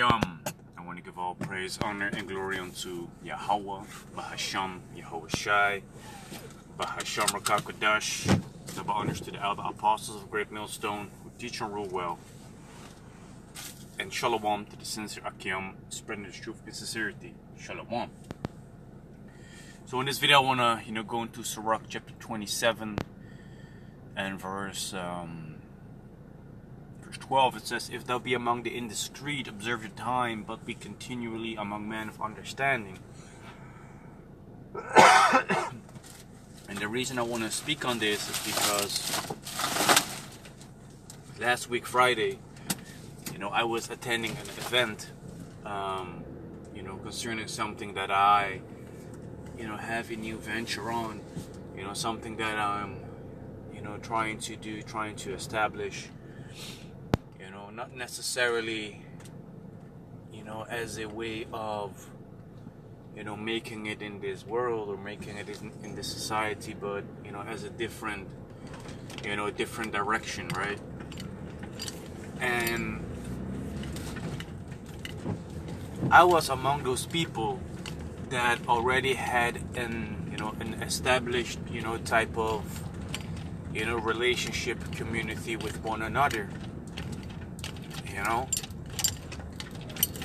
Akim. I want to give all praise, honor, and glory unto Yahweh, Bahasham, Yahweh Shai, Bahasham Rakakadash. Double honors to the elder apostles of Great Millstone who teach and rule well. And shalom to the sincere Akim, spreading the truth and sincerity. Shalom. So in this video, I want to go into Sirach chapter 27 and verse 12. It says, "If thou be among the indiscreet, observe your time, but be continually among men of understanding." And the reason I want to speak on this is because last week Friday, I was attending an event, concerning something that I, have a new venture on, something that I'm, trying to establish, not necessarily, as a way of, making it in this world or making it in this society, but, as a different direction, right? And I was among those people that already had an established, type of, relationship community with one another,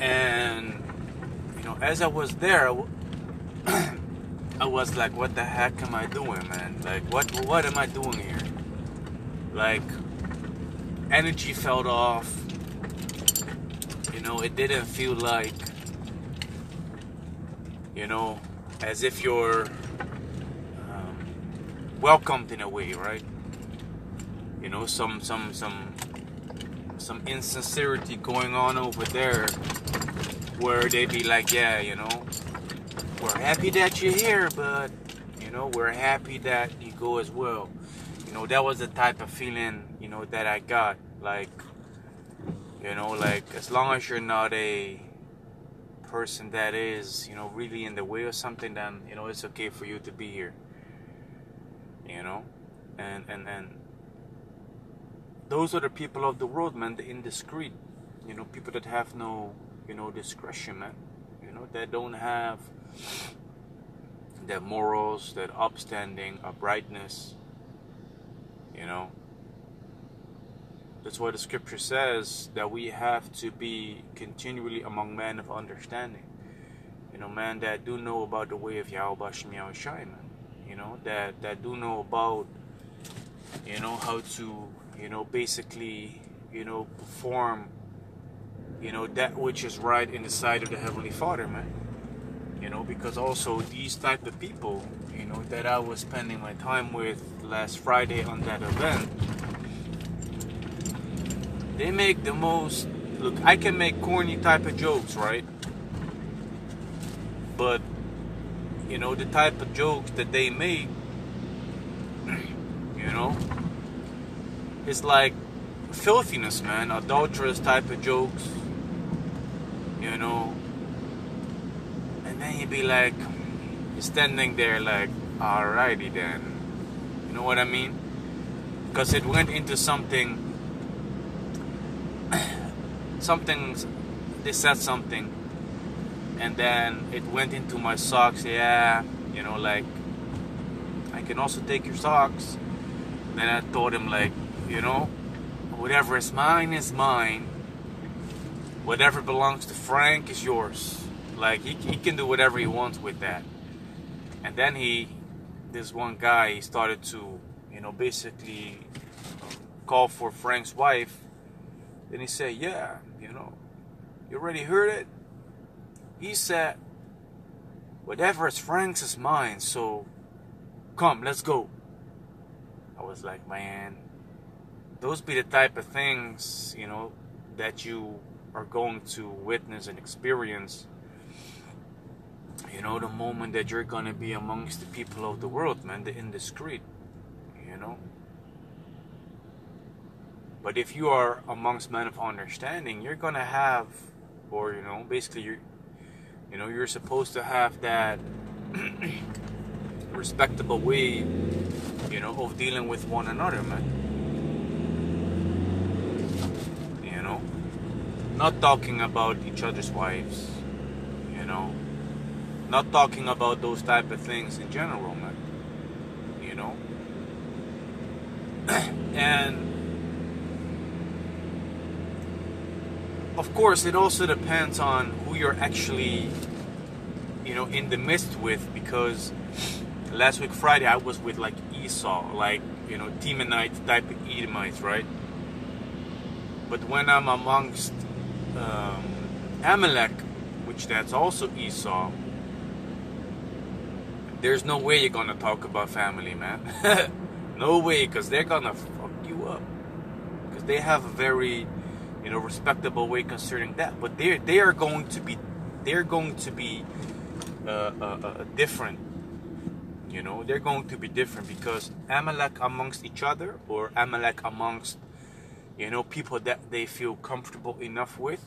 and, as I was there, I was like, what the heck am I doing, man? Like, what am I doing here? Like, energy felt off, it didn't feel like, as if you're welcomed in a way, right? Some insincerity going on over there, where they be like, yeah, we're happy that you're here, but we're happy that you go as well. That was the type of feeling, that I got. Like, like, as long as you're not a person that is, really in the way or something, then, it's okay for you to be here. And those are the people of the world, man, the indiscreet. People that have no, discretion, man. That don't have that morals, that upstanding, uprightness. That's why the scripture says that we have to be continually among men of understanding. Man that do know about the way of Yahweh Shai, man. That do know about, how to, basically, perform, that which is right in the sight of the Heavenly Father, man. Because also these type of people, that I was spending my time with last Friday on that event, they make the most, look, I can make corny type of jokes, right? But, the type of jokes that they make, it's like filthiness, man, adulterous type of jokes, and then you'd be like, you're standing there like, alrighty then, you know what I mean? Because it went into something, they said something, and then it went into my socks, yeah, like, I can also take your socks. Then I told him, like, whatever is mine. Whatever belongs to Frank is yours. Like, he can do whatever he wants with that. And then this one guy, he started to, basically call for Frank's wife. Then he said, yeah, you already heard it? He said, whatever is Frank's is mine, so come, let's go. I was like, man, those be the type of things, that you are going to witness and experience, the moment that you're going to be amongst the people of the world, man, the indiscreet, But if you are amongst men of understanding, you're going to have, or, basically you're supposed to have that respectable way, of dealing with one another, man. not talking about each other's wives, you know, not talking about those type of things in general, man, you know. And of course it also depends on who you're actually, you know, in the midst with, because last week Friday I was with like Esau, like, you know, Temanite type of Edomites, right? But when I'm amongst Amalek, which that's also Esau, there's no way you're gonna talk about family, man. No way, because they're gonna fuck you up, because they have a very, you know, respectable way concerning that. But they are going to be different. You know, they're going to be different, because Amalek amongst each other, or Amalek amongst, you know, people that they feel comfortable enough with,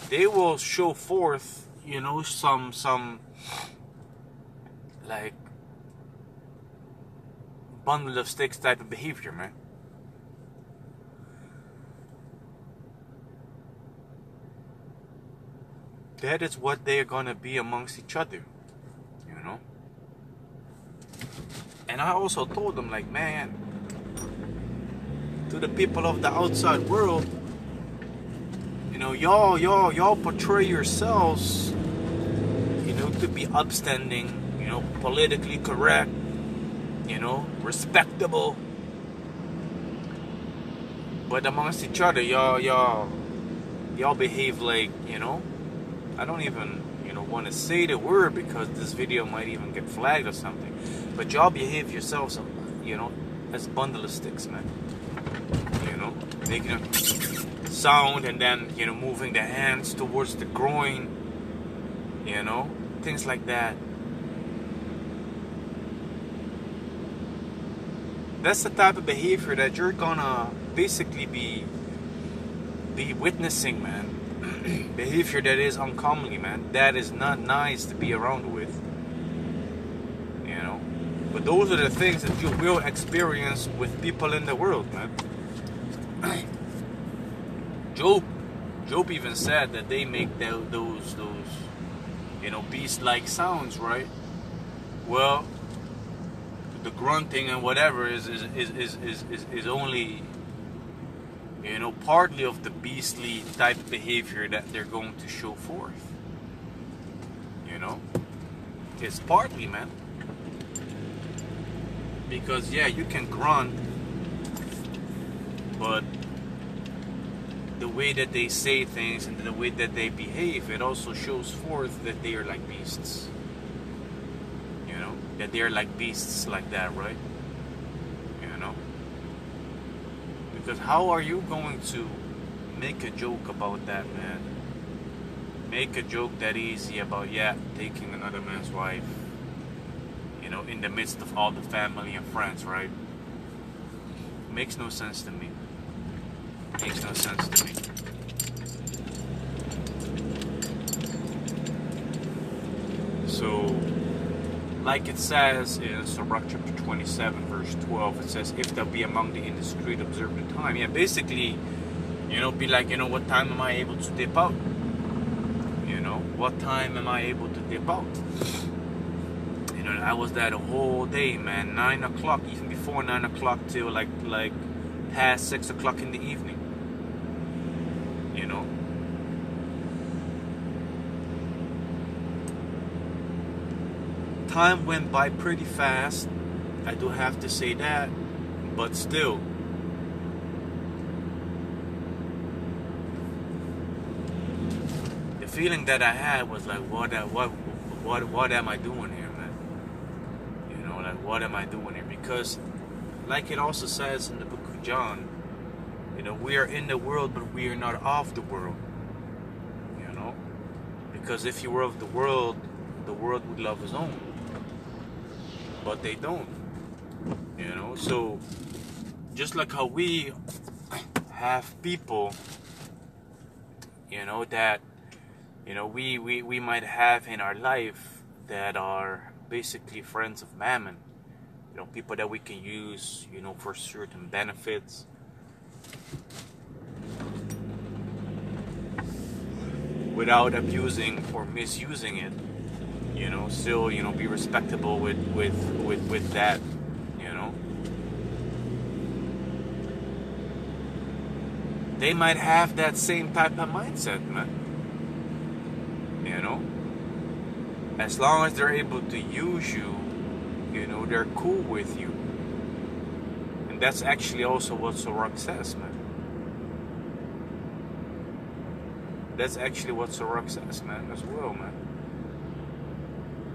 they will show forth, you know, some like bundle of sticks type of behavior, man. That is what they are gonna be amongst each other, you know. And I also told them, like, man, to the people of the outside world, you know, y'all portray yourselves, you know, to be upstanding, you know, politically correct, you know, respectable. But amongst each other, y'all behave like, you know, I don't even, you know, want to say the word, because this video might even get flagged or something. But y'all behave yourselves, you know, as bundle of sticks, man. You know, making a sound and then, you know, moving the hands towards the groin, you know, things like that. That's the type of behavior that you're gonna basically be witnessing, man. Behavior that is uncomely, man. That is not nice to be around with, you know. But those are the things that you will experience with people in the world, man. Job even said that they make those you know, beast-like sounds, right? Well, the grunting and whatever is only, you know, partly of the beastly type of behavior that they're going to show forth. You know, it's partly, man. Because yeah, you can grunt, but the way that they say things and the way that they behave, it also shows forth that they are like beasts. You know, that they are like beasts like that, right? You know, because how are you going to make a joke about that, man? Make a joke that easy about, yeah, taking another man's wife, you know, in the midst of all the family and friends, right? Makes no sense to me. Makes no sense to me. So, like it says in Sirach chapter 27, verse 12, it says, if thou be among the indiscreet, observe the time. Yeah, basically, you know, be like, you know, what time am I able to dip out? You know, what time am I able to dip out? You know, I was there the whole day, man. 9 o'clock, even before 9 o'clock till like past 6 o'clock in the evening. You know, time went by pretty fast, I do have to say that, but still, the feeling that I had was like, what am I doing here, man? You know, like, what am I doing here? Because, like it also says in the book of John, you know, we are in the world, but we are not of the world. You know, because if you were of the world would love his own, but they don't. You know, so just like how we have people, you know, that, you know, we might have in our life that are basically friends of mammon, you know, people that we can use, you know, for certain benefits. without abusing or misusing it. You know, still, you know, be respectable with that, you know. They might have that same type of mindset, man. You know, as long as they're able to use you, you know, they're cool with you. And that's actually also what Sorok says, man. That's actually what Sorok says, man, as well, man.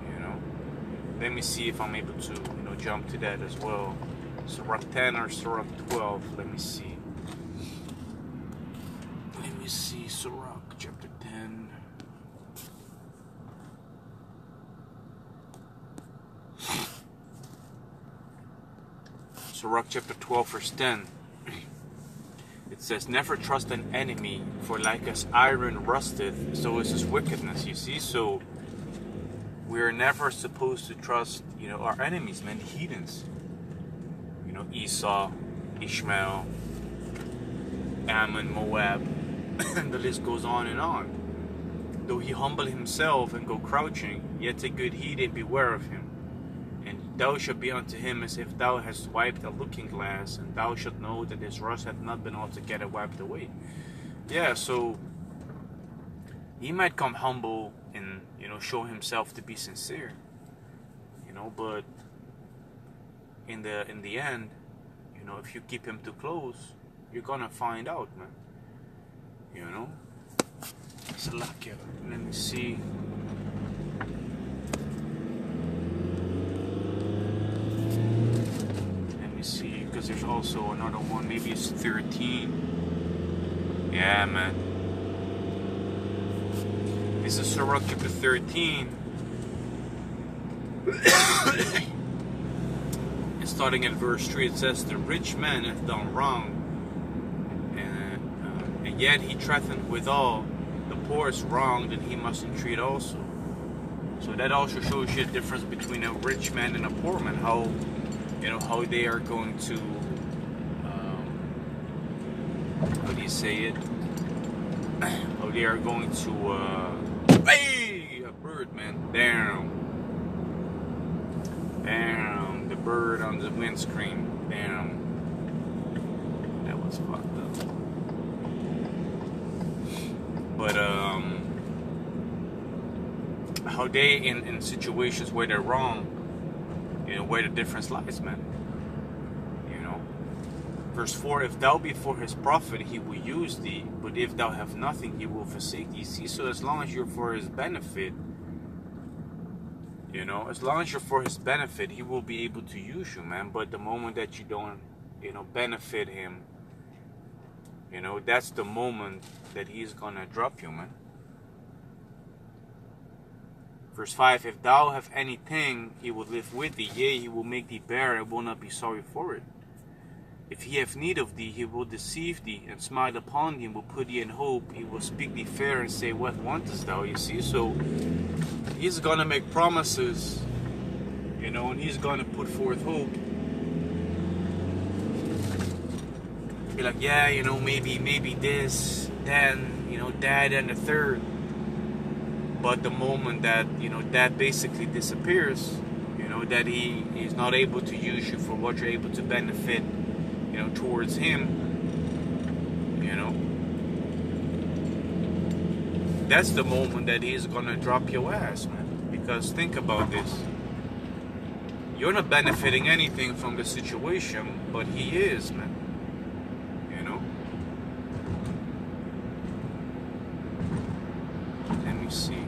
You know, let me see if I'm able to, you know, jump to that as well. Sorok 10 or Sorok 12, let me see. Let me see, Sorok chapter 10. Sorok chapter 12 verse 10. It says, never trust an enemy, for like as iron rusteth, so is his wickedness. You see, so we're never supposed to trust, you know, our enemies, man, heathens. You know, Esau, Ishmael, Ammon, Moab, and the list goes on and on. Though he humble himself and go crouching, yet take good heed and beware of him. And thou shalt be unto him as if thou hast wiped a looking glass, and thou shalt know that his rust hath not been altogether wiped away. Yeah, so he might come humble and, you know, show himself to be sincere, you know, but in the end, you know, if you keep him too close, you're gonna find out, man. You know. Salakia. Let me see. See, because there's also another one, maybe it's 13. Yeah, man. This is Sorok chapter 13. And starting at verse 3, it says, the rich man hath done wrong, and yet he threatened withal. The poor is wronged, and he must entreat also. So that also shows you the difference between a rich man and a poor man, how, you know, how they are going to, how do you say it? How they are going to, hey, a bird, man, damn, the bird on the windscreen, damn, that was fucked up. But, how they, in situations where they're wrong, you know, where the difference lies, man. You know. Verse 4, if thou be for his profit, he will use thee. But if thou have nothing, he will forsake thee. See, so as long as you're for his benefit, you know, as long as you're for his benefit, he will be able to use you, man. But the moment that you don't, you know, benefit him, you know, that's the moment that he's gonna drop you, man. Verse 5, if thou have anything, he will live with thee. Yea, he will make thee bear, and will not be sorry for it. If he have need of thee, he will deceive thee, and smile upon thee, and will put thee in hope. He will speak thee fair, and say, what wantest thou? You see, so he's going to make promises, you know, and he's going to put forth hope. Be like, yeah, you know, maybe this, then, you know, that, and the third. But the moment that, you know, that basically disappears, you know, that he is not able to use you for what you're able to benefit, you know, towards him, you know, that's the moment that he's gonna drop your ass, man. Because think about this. You're not benefiting anything from the situation, but he is, man. You know? Let me see.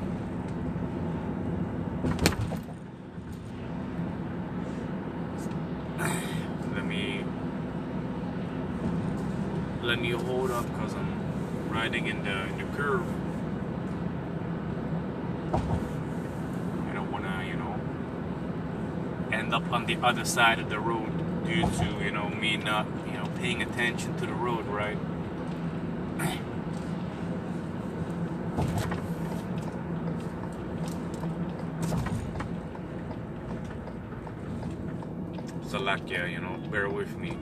Let me hold up because I'm riding in the curve. I don't want to, you know, end up on the other side of the road due to, you know, me not, you know, paying attention to the road, right? Salakia, you know, bear with me.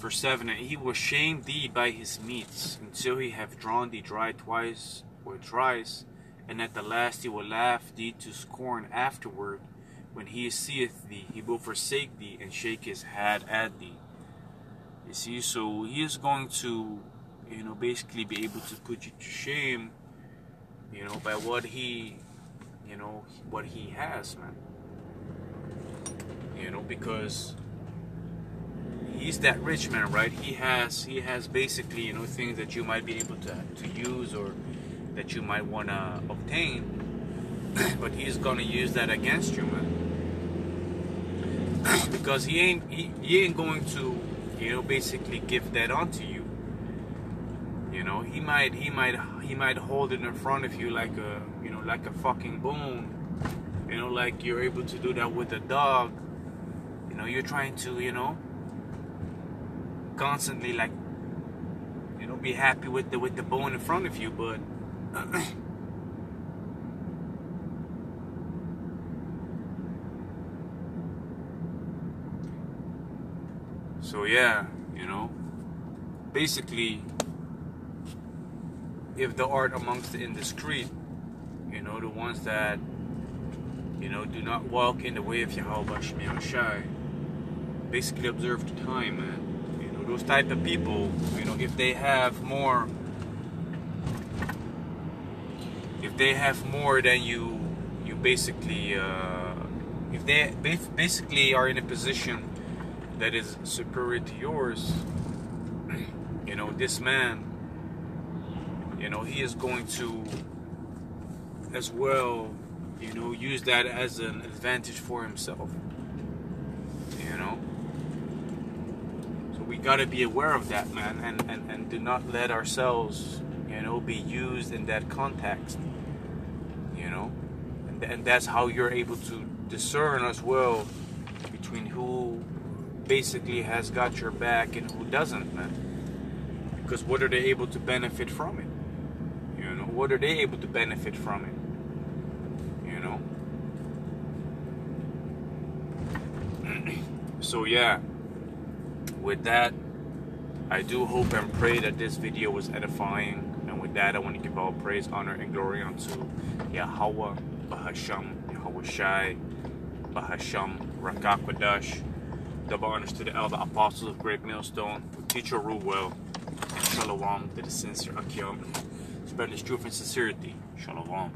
verse 7, and he will shame thee by his meats, until he have drawn thee dry twice or thrice, and at the last he will laugh thee to scorn afterward. When he seeth thee, he will forsake thee, and shake his head at thee. You see, so he is going to, basically be able to put you to shame, by what he, what he has, man. Because he's that rich man, right? He has basically, things that you might be able to use or that you might want to obtain, but he's gonna use that against you, man. Because he ain't going to, basically give that onto you. He might hold it in front of you like a, like a fucking bone. Like you're able to do that with a dog. You're trying to, constantly like, be happy with the bone in front of you, but so yeah, basically, if the art amongst the indiscreet, the ones that, do not walk in the way of Yahweh Shemi Shai, basically observe the time, man. Those type of people, if they have more than you basically, if they basically are in a position that is superior to yours, this man, he is going to as well, use that as an advantage for himself, So we got to be aware of that, man, and do not let ourselves, be used in that context, and that's how you're able to discern as well between who basically has got your back and who doesn't, man. Because what are they able to benefit from it? What are they able to benefit from it? So yeah, with that, I do hope and pray that this video was edifying. And with that, I want to give all praise, honor, and glory unto Yahweh, Bahasham, Yahweh Shai, Bahasham, Rakakwadash. Double honors to the elder apostles of Great Millstone, who teach or rule well, and shalom to the sincere Akim. Spread this truth and sincerity. Shalom.